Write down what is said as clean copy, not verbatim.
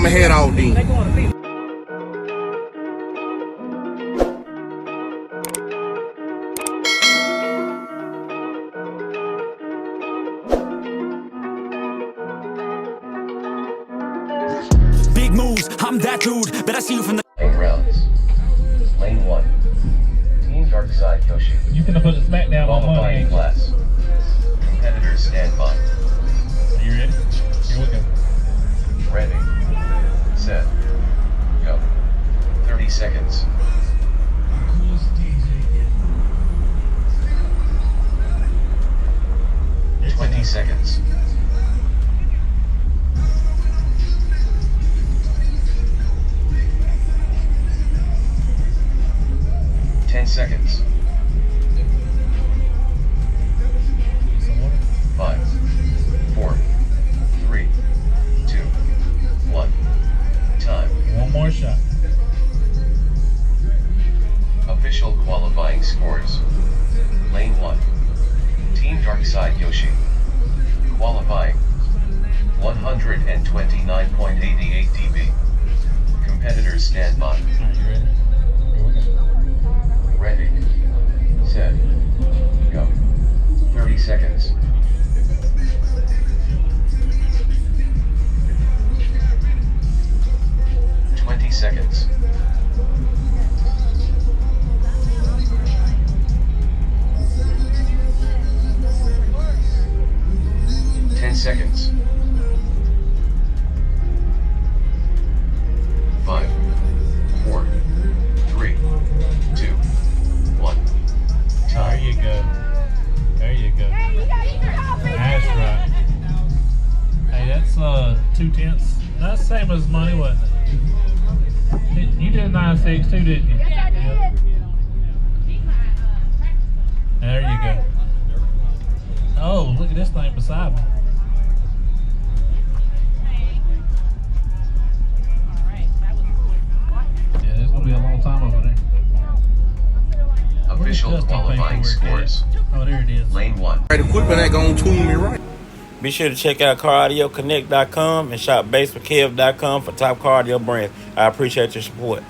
I'ma head out then. Big moves, I'm that dude. Bet I see you from the 8 rounds. Lane 1. Team Darkside Yoshi. You finna put the SmackDown on money. Qualifying class. Competitors stand by. Are you ready? Here we go. Ready. Set. Go. 30 seconds. 20 seconds. 10 seconds. 5, 4, 3, 2, 1. Time. One more shot. Official qualifying scores. Lane 1. Team Darkside Yoshi. Qualifying. 129.88 dB. Competitors stand by. Alright, you ready? Here we go. Ready. Set. Go. 30 seconds. 20 seconds. 10 seconds. 5, 4, 3, 2, 1. There Time. you go. There you go. That's right. Hey, that's 2/10. That's the same as money, wasn't it? You did 9.6 too, didn't you? Yes, I did. There you go. Oh, look at this thing beside me. Yeah, it's gonna be a long time over there. Official Where's custom qualifying paperwork at? scores. Oh, there it is. Lane 1. Right equipment ain't gonna tune me right. Be sure to check out CarAudioConnect.com and shop BASSWITHKEV.com for top car audio brands. I appreciate your support.